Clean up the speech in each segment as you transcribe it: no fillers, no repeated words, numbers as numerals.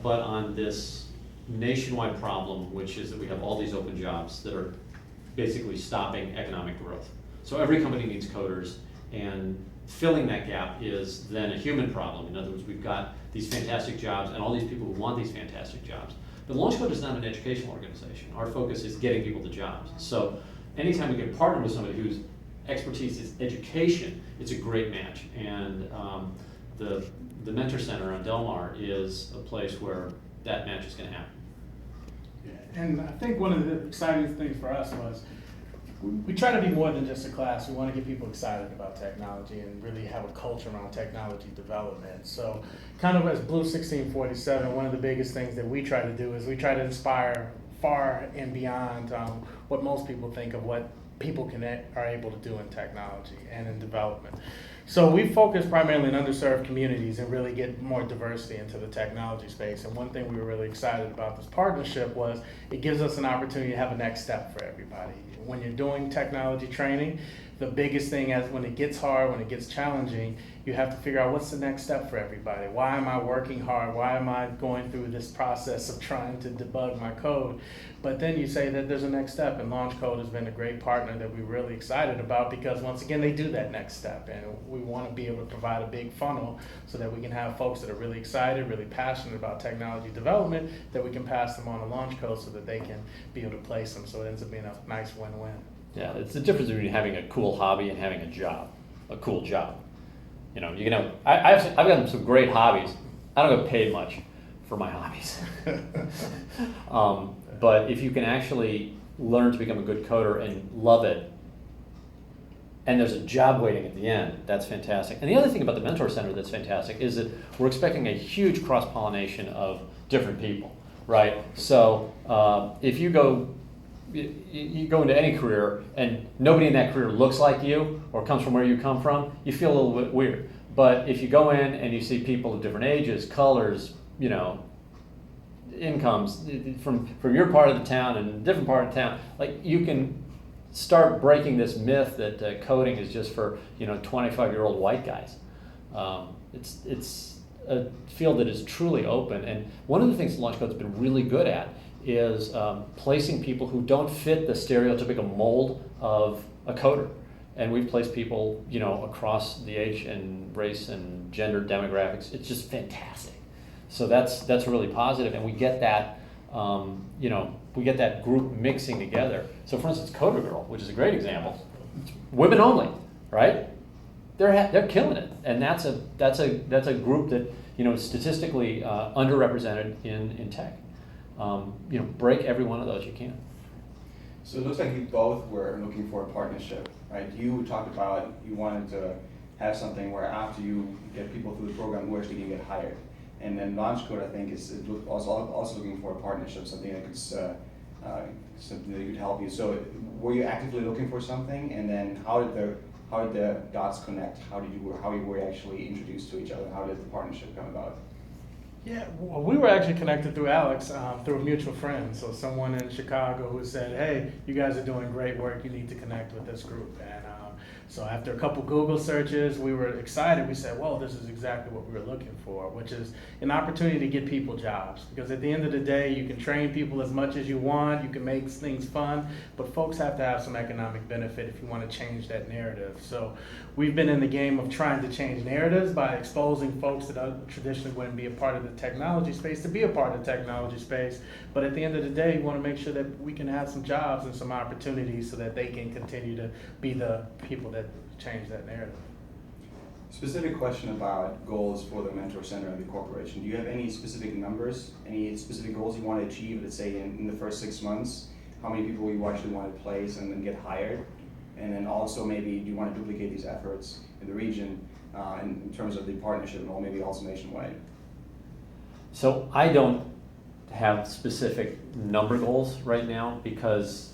but on this nationwide problem, which is that we have all these open jobs that are basically stopping economic growth. So every company needs coders, and filling that gap is then a human problem. In other words, we've got these fantastic jobs and all these people who want these fantastic jobs. But LaunchCode is not an educational organization. Our focus is getting people to jobs. So anytime we can partner with somebody whose expertise is education, it's a great match. And the Mentor Center on Del Mar is a place where that match is going to happen. Yeah, and I think one of the exciting things for us was we try to be more than just a class. We want to get people excited about technology and really have a culture around technology development. So kind of as BLUE1647, one of the biggest things that we try to do is we try to inspire far and beyond what most people think of what people are able to do in technology and in development. So we focus primarily in underserved communities and really get more diversity into the technology space. And one thing we were really excited about this partnership was it gives us an opportunity to have a next step for everybody. When you're doing technology training, the biggest thing is when it gets hard, when it gets challenging, you have to figure out what's the next step for everybody. Why am I working hard? Why am I going through this process of trying to debug my code? But then you say that there's a next step, and LaunchCode has been a great partner that we're really excited about because once again, they do that next step, and we want to be able to provide a big funnel so that we can have folks that are really excited, really passionate about technology development, that we can pass them on to LaunchCode so that they can be able to place them, so it ends up being a nice win-win. Yeah, it's the difference between having a cool hobby and having a job, a cool job. You know, you can have, I've got some great hobbies. I don't get paid much for my hobbies. But if you can actually learn to become a good coder and love it, and there's a job waiting at the end, that's fantastic. And the other thing about the Mentor Center that's fantastic is that we're expecting a huge cross-pollination of different people, right? So if you go into any career and nobody in that career looks like you or comes from where you come from, you feel a little bit weird. But if you go in and you see people of different ages, colors, you know, incomes from your part of the town and a different part of town, like you can start breaking this myth that coding is just for 25-year-old white guys. It's a field that is truly open, and one of the things LaunchCode's been really good at is placing people who don't fit the stereotypical mold of a coder. And we've placed people, across the age and race and gender demographics. It's just fantastic. So that's really positive, and we get that, we get that group mixing together. So for instance, Coder Girl, which is a great example, it's women only, right? They're killing it, and that's a group that is statistically underrepresented in tech. Break every one of those you can. So it looks like you both were looking for a partnership, right? You talked about you wanted to have something where after you get people through the program who actually can get hired. And then LaunchCode, I think, is also looking for a partnership, something that could something that could help you. So were you actively looking for something, and then how did the dots connect? How were you actually introduced to each other? How did the partnership come about? Yeah, well, we were actually connected through Alex, through a mutual friend. So someone in Chicago who said, hey, you guys are doing great work, you need to connect with this group. And so after a couple Google searches, we were excited. We said, well, this is exactly what we were looking for, which is an opportunity to get people jobs. Because at the end of the day, you can train people as much as you want, you can make things fun, but folks have to have some economic benefit if you want to change that narrative. So we've been in the game of trying to change narratives by exposing folks that traditionally wouldn't be a part of the technology space to be a part of the technology space. But at the end of the day, we want to make sure that we can have some jobs and some opportunities so that they can continue to be the people that change that narrative. Specific question about goals for the Mentor Center and the corporation. Do you have any specific numbers, any specific goals you want to achieve, let's say in the first 6 months? How many people you actually want to place and then get hired? And then also maybe do you want to duplicate these efforts in the region in terms of the partnership or maybe also nationwide? So I don't have specific number goals right now because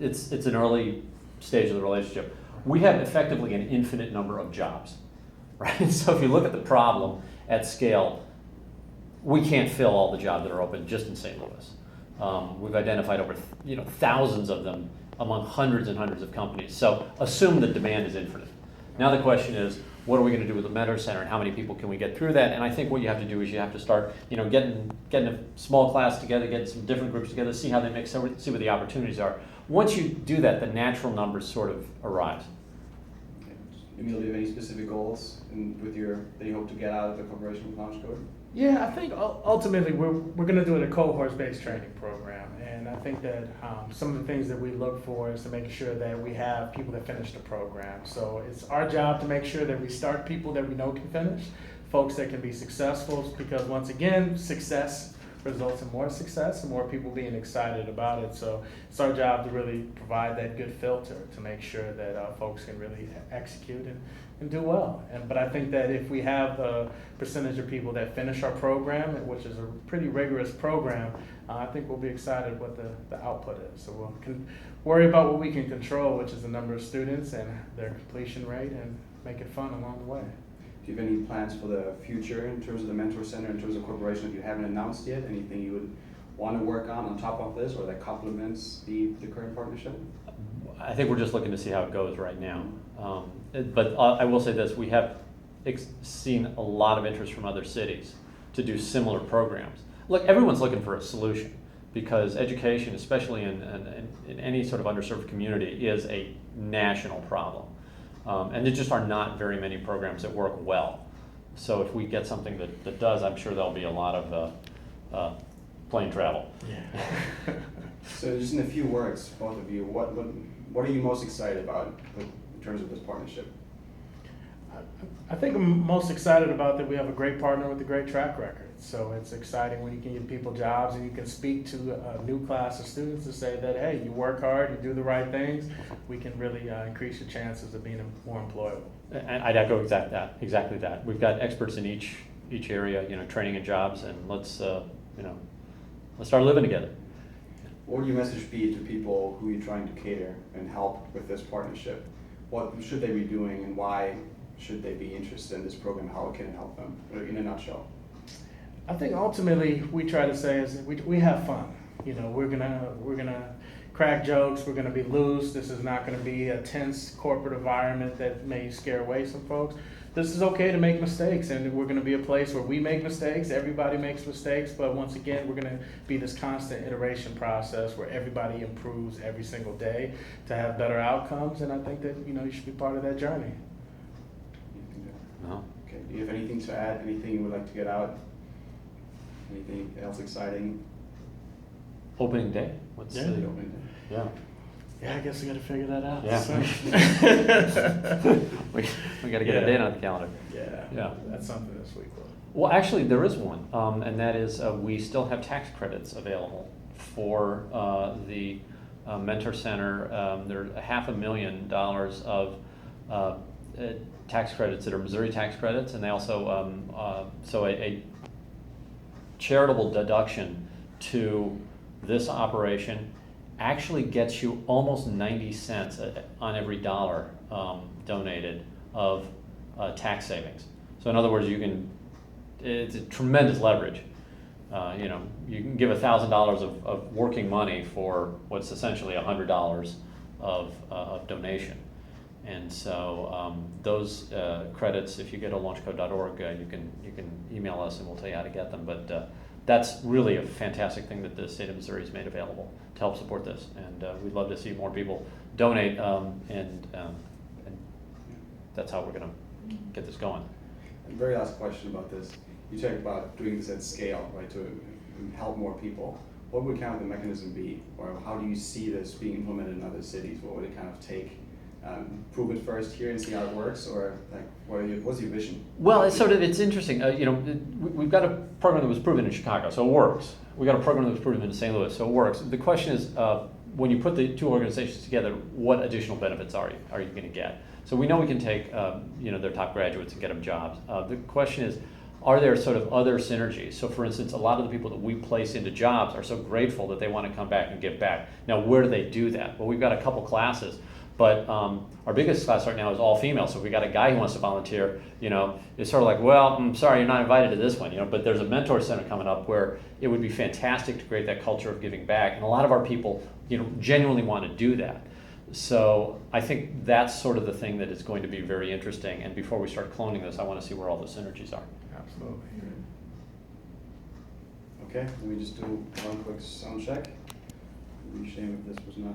it's an early stage of the relationship. We have effectively an infinite number of jobs, right? So if you look at the problem at scale, we can't fill all the jobs that are open just in St. Louis. We've identified over thousands of them among hundreds and hundreds of companies. So assume the demand is infinite. Now the question is, what are we going to do with the mentor center, and how many people can we get through that? And I think what you have to do is you have to start, getting a small class together, getting some different groups together, see how they mix, see what the opportunities are. Once you do that, the natural numbers sort of arise. Emile, do you have any specific goals that you hope to get out of the cooperation with Launch Code? Yeah, I think ultimately we're going to do it a cohort-based training program, and I think that some of the things that we look for is to make sure that we have people that finish the program. So it's our job to make sure that we start people that we know can finish, folks that can be successful, because once again, success results in more success and more people being excited about it. So it's our job to really provide that good filter to make sure that folks can really execute and do well. But I think that if we have a percentage of people that finish our program, which is a pretty rigorous program, I think we'll be excited what the output is. So we'll worry about what we can control, which is the number of students and their completion rate, and make it fun along the way. Do you have any plans for the future in terms of the Mentor Center, in terms of cooperation that you haven't announced yet? Anything you would want to work on top of this, or that complements the current partnership? I think we're just looking to see how it goes right now. But I will say this, we have seen a lot of interest from other cities to do similar programs. Look, everyone's looking for a solution, because education, especially in any sort of underserved community, is a national problem. And there just are not very many programs that work well. So if we get something that does, I'm sure there'll be a lot of plane travel. Yeah. So just in a few words, both of you, what are you most excited about in terms of this partnership? I think I'm most excited about that we have a great partner with a great track record. So it's exciting when you can give people jobs and you can speak to a new class of students to say that, hey, you work hard, you do the right things, we can really increase your chances of being more employable. And I'd echo exactly that. We've got experts in each area, training and jobs, and let's start living together. What would your message be to people who you're trying to cater and help with this partnership? What should they be doing, and why should they be interested in this program? How can it help them, in a nutshell? I think ultimately we try to say is that we have fun. We're gonna crack jokes. We're gonna be loose. This is not gonna be a tense corporate environment that may scare away some folks. This is okay to make mistakes, and we're gonna be a place where we make mistakes. Everybody makes mistakes, but once again, we're gonna be this constant iteration process where everybody improves every single day to have better outcomes. And I think that you should be part of that journey. No. Okay. Do you have anything to add? Anything you would like to get out? Anything else exciting? Opening day. What's Yeah. The opening day? Yeah. Yeah, I guess we got to figure that out. Yeah. So. we got to get a date on the calendar. Yeah, that's something this week. Well, actually, there is one, and that is we still have tax credits available for the Mentor Center. There are $500,000 of tax credits that are Missouri tax credits, and they also so a charitable deduction to this operation actually gets you almost 90 cents on every dollar donated of tax savings. So in other words, it's a tremendous leverage. You can give $1,000 of working money for what's essentially $100 of donation. And so those credits, if you go to launchcode.org, you can email us and we'll tell you how to get them. But that's really a fantastic thing that the state of Missouri has made available to help support this. And we'd love to see more people donate, and that's how we're going to get this going. And very last question about this. You talked about doing this at scale, right, to help more people. What would kind of the mechanism be, or how do you see this being implemented in other cities? What would it kind of take? Prove it first here and see how it works, or what's your vision? Well, it's interesting. We've got a program that was proven in Chicago, so it works. We got a program that was proven in St. Louis, so it works. The question is, when you put the two organizations together, what additional benefits are you going to get? So we know we can take their top graduates and get them jobs. The question is, are there sort of other synergies? So for instance, a lot of the people that we place into jobs are so grateful that they want to come back and give back. Now, where do they do that? Well, we've got a couple classes. But our biggest class right now is all female, so if we got a guy who wants to volunteer, it's sort of like, well, I'm sorry, you're not invited to this one, but there's a mentor center coming up where it would be fantastic to create that culture of giving back, and a lot of our people, genuinely want to do that. So I think that's sort of the thing that is going to be very interesting. And before we start cloning this, I want to see where all the synergies are. Absolutely. Okay, let me just do one quick sound check. It'd be a shame if this was not